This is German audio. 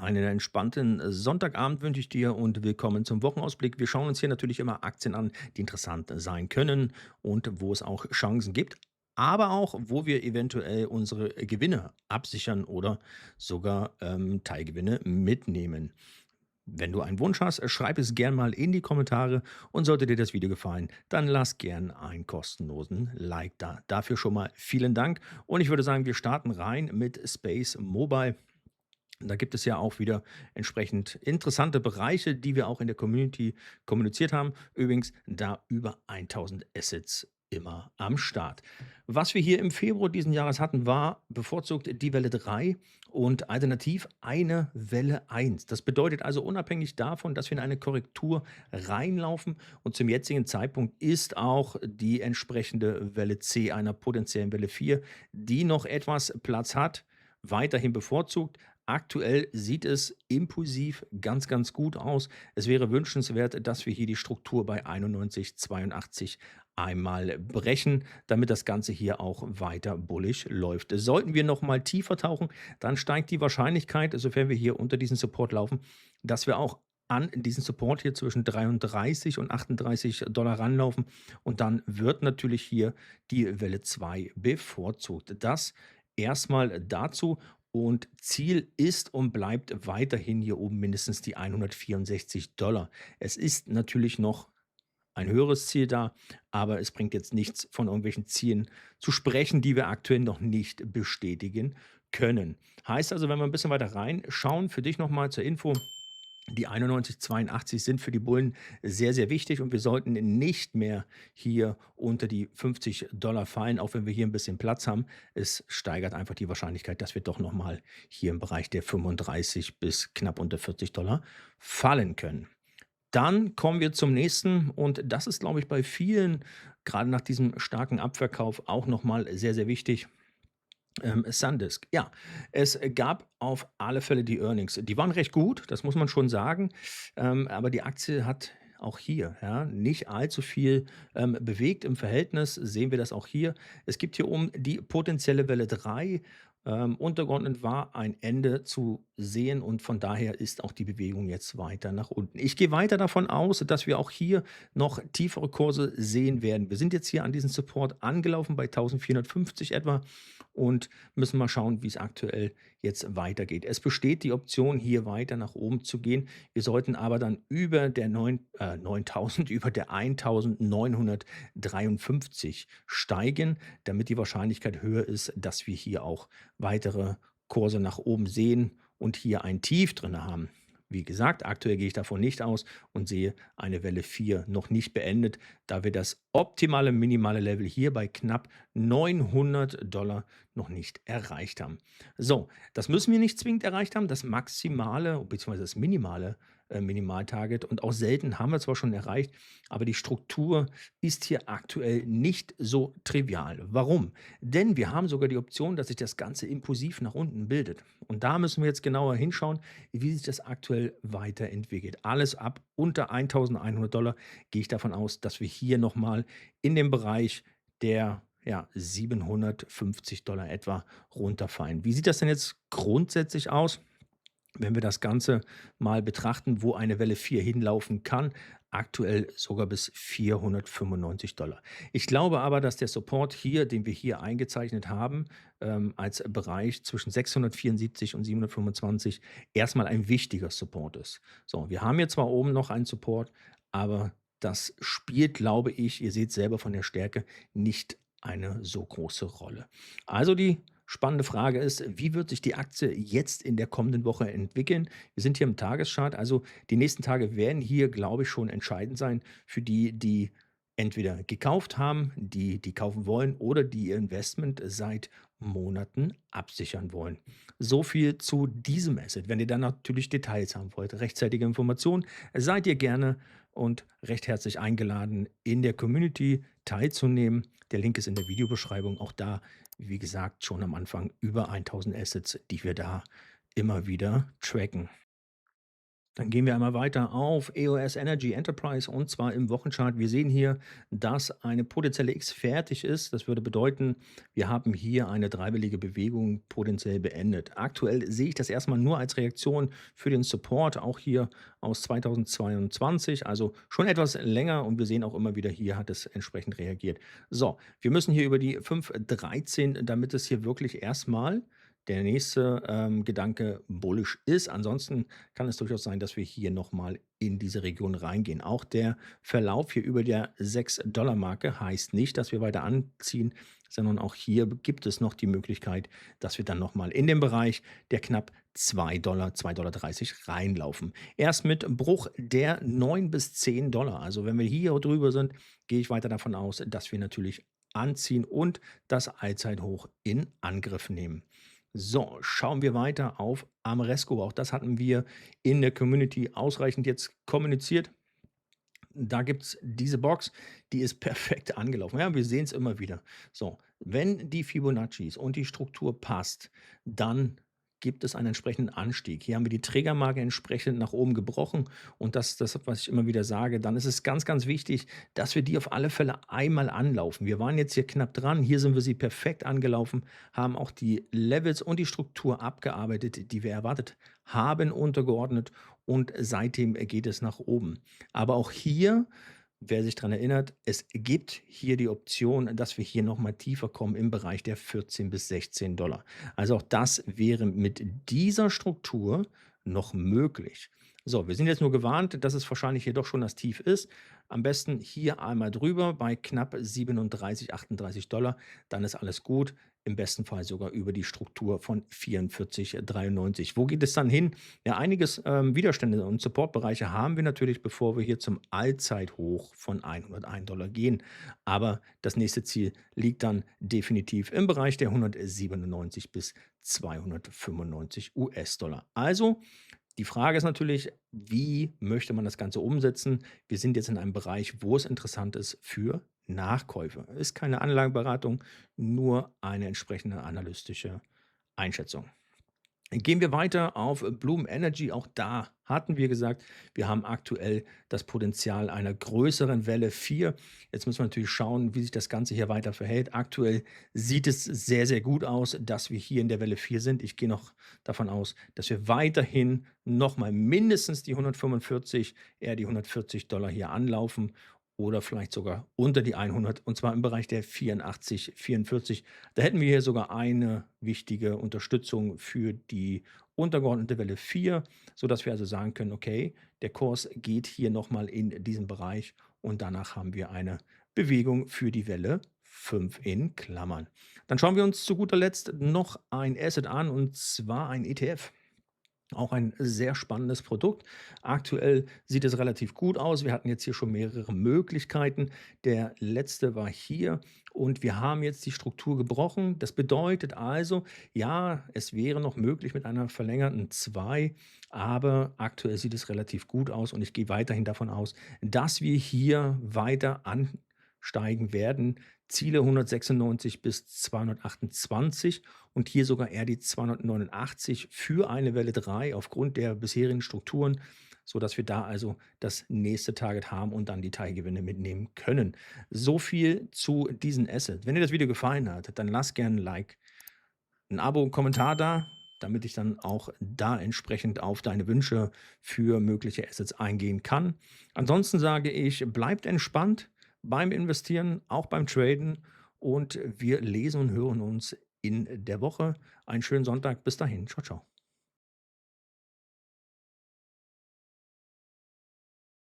Einen entspannten Sonntagabend wünsche ich dir und willkommen zum Wochenausblick. Wir schauen uns hier natürlich immer Aktien an, die interessant sein können und wo es auch Chancen gibt, aber auch, wo wir eventuell unsere Gewinne absichern oder sogar Teilgewinne mitnehmen. Wenn du einen Wunsch hast, schreib es gern mal in die Kommentare und sollte dir das Video gefallen, dann lass gern einen kostenlosen Like da. Dafür schon mal vielen Dank und ich würde sagen, wir starten rein mit Space Mobile. Da gibt es ja auch wieder entsprechend interessante Bereiche, die wir auch in der Community kommuniziert haben. Übrigens, da über 1000 Assets immer am Start. Was wir hier im Februar diesen Jahres hatten, war bevorzugt die Welle 3 und alternativ eine Welle 1. Das bedeutet also unabhängig davon, dass wir in eine Korrektur reinlaufen und zum jetzigen Zeitpunkt ist auch die entsprechende Welle C einer potenziellen Welle 4, die noch etwas Platz hat, weiterhin bevorzugt. Aktuell sieht es impulsiv ganz, ganz gut aus. Es wäre wünschenswert, dass wir hier die Struktur bei 91,82 einmal brechen, damit das Ganze hier auch weiter bullisch läuft. Sollten wir noch mal tiefer tauchen, dann steigt die Wahrscheinlichkeit, sofern wir hier unter diesen Support laufen, dass wir auch an diesen Support hier zwischen 33 und 38 $ ranlaufen und dann wird natürlich hier die Welle 2 bevorzugt. Das erstmal dazu und Ziel ist und bleibt weiterhin hier oben mindestens die 164 $. Es ist natürlich noch ein höheres Ziel da, aber es bringt jetzt nichts, von irgendwelchen Zielen zu sprechen, die wir aktuell noch nicht bestätigen können. Heißt also, wenn wir ein bisschen weiter reinschauen, für dich nochmal zur Info, die 91,82 sind für die Bullen sehr, sehr wichtig und wir sollten nicht mehr hier unter die 50 $ fallen, auch wenn wir hier ein bisschen Platz haben. Es steigert einfach die Wahrscheinlichkeit, dass wir doch noch mal hier im Bereich der 35 bis knapp unter 40 $ fallen können. Dann kommen wir zum nächsten und das ist, glaube ich, bei vielen, gerade nach diesem starken Abverkauf, auch noch mal sehr, sehr wichtig. SanDisk. Ja, es gab auf alle Fälle die Earnings. Die waren recht gut, das muss man schon sagen. Aber die Aktie hat auch hier, ja, nicht allzu viel bewegt. Im Verhältnis sehen wir das auch hier. Es gibt hier oben die potenzielle Welle 3. Untergeordnet war ein Ende zu sehen und von daher ist auch die Bewegung jetzt weiter nach unten. Ich gehe weiter davon aus, dass wir auch hier noch tiefere Kurse sehen werden. Wir sind jetzt hier an diesen Support angelaufen bei 1450 etwa und müssen mal schauen, wie es aktuell jetzt weitergeht. Es besteht die Option, hier weiter nach oben zu gehen. Wir sollten aber dann über der 9000, über der 1953 steigen, damit die Wahrscheinlichkeit höher ist, dass wir hier auch weitere Kurse nach oben sehen und hier ein Tief drin haben. Wie gesagt, aktuell gehe ich davon nicht aus und sehe eine Welle 4 noch nicht beendet, da wir das optimale minimale Level hier bei knapp 900 $ noch nicht erreicht haben. So, das müssen wir nicht zwingend erreicht haben, das maximale bzw. das minimale Minimaltarget und auch selten haben wir zwar schon erreicht, aber die Struktur ist hier aktuell nicht so trivial. Warum? Denn wir haben sogar die Option, dass sich das Ganze impulsiv nach unten bildet. Und da müssen wir jetzt genauer hinschauen, wie sich das aktuell weiterentwickelt. Alles ab unter 1100 $ gehe ich davon aus, dass wir hier nochmal in dem Bereich der ja, 750 $ etwa runterfallen. Wie sieht das denn jetzt grundsätzlich aus? Wenn wir das Ganze mal betrachten, wo eine Welle 4 hinlaufen kann, aktuell sogar bis 495 $. Ich glaube aber, dass der Support hier, den wir hier eingezeichnet haben, als Bereich zwischen 674 und 725 erstmal ein wichtiger Support ist. So, wir haben hier zwar oben noch einen Support, aber das spielt, glaube ich, ihr seht selber von der Stärke, nicht eine so große Rolle. Also die spannende Frage ist, wie wird sich die Aktie jetzt in der kommenden Woche entwickeln? Wir sind hier im Tageschart, also die nächsten Tage werden hier, glaube ich, schon entscheidend sein für die, die entweder gekauft haben, die kaufen wollen oder die ihr Investment seit Monaten absichern wollen. So viel zu diesem Asset. Wenn ihr dann natürlich Details haben wollt, rechtzeitige Informationen, seid ihr gerne und recht herzlich eingeladen, in der Community teilzunehmen. Der Link ist in der Videobeschreibung. Auch da, wie gesagt, schon am Anfang über 1000 Assets, die wir da immer wieder tracken. Dann gehen wir einmal weiter auf EOS Energy Enterprise und zwar im Wochenchart. Wir sehen hier, dass eine potenzielle X fertig ist. Das würde bedeuten, wir haben hier eine dreiwillige Bewegung potenziell beendet. Aktuell sehe ich das erstmal nur als Reaktion für den Support, auch hier aus 2022, also schon etwas länger und wir sehen auch immer wieder, hier hat es entsprechend reagiert. So, wir müssen hier über die 5,13, damit es hier wirklich erstmal der nächste Gedanke bullish ist. Ansonsten kann es durchaus sein, dass wir hier nochmal in diese Region reingehen. Auch der Verlauf hier über der 6-Dollar-Marke heißt nicht, dass wir weiter anziehen, sondern auch hier gibt es noch die Möglichkeit, dass wir dann nochmal in den Bereich der knapp 2 Dollar, 2,30 Dollar reinlaufen. Erst mit Bruch der 9 bis 10 Dollar. Also wenn wir hier drüber sind, gehe ich weiter davon aus, dass wir natürlich anziehen und das Allzeithoch in Angriff nehmen. So, schauen wir weiter auf Ameresco. Auch das hatten wir in der Community ausreichend jetzt kommuniziert. Da gibt es diese Box, die ist perfekt angelaufen. Ja, wir sehen es immer wieder. So, wenn die Fibonaccis und die Struktur passt, dann gibt es einen entsprechenden Anstieg. Hier haben wir die Trägermarke entsprechend nach oben gebrochen und das, was ich immer wieder sage, dann ist es ganz, ganz wichtig, dass wir die auf alle Fälle einmal anlaufen. Wir waren jetzt hier knapp dran, hier sind wir sie perfekt angelaufen, haben auch die Levels und die Struktur abgearbeitet, die wir erwartet haben, untergeordnet und seitdem geht es nach oben. Aber auch hier, wer sich daran erinnert, es gibt hier die Option, dass wir hier nochmal tiefer kommen im Bereich der 14 bis 16 Dollar. Also auch das wäre mit dieser Struktur noch möglich. So, wir sind jetzt nur gewarnt, dass es wahrscheinlich hier doch schon das Tief ist. Am besten hier einmal drüber bei knapp 37, 38 Dollar. Dann ist alles gut. Im besten Fall sogar über die Struktur von 44,93. Wo geht es dann hin? Ja, einiges Widerstände und Supportbereiche haben wir natürlich, bevor wir hier zum Allzeithoch von 101 Dollar gehen. Aber das nächste Ziel liegt dann definitiv im Bereich der 197 bis 295 US-Dollar. Also die Frage ist natürlich, wie möchte man das Ganze umsetzen? Wir sind jetzt in einem Bereich, wo es interessant ist für Nachkäufe. Ist keine Anlageberatung, nur eine entsprechende analytische Einschätzung. Gehen wir weiter auf Bloom Energy. Auch da hatten wir gesagt, wir haben aktuell das Potenzial einer größeren Welle 4. Jetzt müssen wir natürlich schauen, wie sich das Ganze hier weiter verhält. Aktuell sieht es sehr, sehr gut aus, dass wir hier in der Welle 4 sind. Ich gehe noch davon aus, dass wir weiterhin nochmal mindestens die 145, eher die 140 Dollar hier anlaufen oder vielleicht sogar unter die 100 und zwar im Bereich der 84, 44. Da hätten wir hier sogar eine wichtige Unterstützung für die untergeordnete Welle 4, sodass wir also sagen können, okay, der Kurs geht hier nochmal in diesen Bereich und danach haben wir eine Bewegung für die Welle 5 in Klammern. Dann schauen wir uns zu guter Letzt noch ein Asset an und zwar ein ETF. Auch ein sehr spannendes Produkt. Aktuell sieht es relativ gut aus. Wir hatten jetzt hier schon mehrere Möglichkeiten. Der letzte war hier und wir haben jetzt die Struktur gebrochen. Das bedeutet also, ja, es wäre noch möglich mit einer verlängerten 2, aber aktuell sieht es relativ gut aus und ich gehe weiterhin davon aus, dass wir hier weiter ansteigen werden. Ziele 196 bis 228 und hier sogar eher die 289 für eine Welle 3 aufgrund der bisherigen Strukturen, sodass wir da also das nächste Target haben und dann die Teilgewinne mitnehmen können. So viel zu diesen Assets. Wenn dir das Video gefallen hat, dann lass gerne ein Like, ein Abo, 'n Kommentar da, damit ich dann auch da entsprechend auf deine Wünsche für mögliche Assets eingehen kann. Ansonsten sage ich, bleibt entspannt beim Investieren, auch beim Traden und wir lesen und hören uns in der Woche. Einen schönen Sonntag. Bis dahin. Ciao, ciao.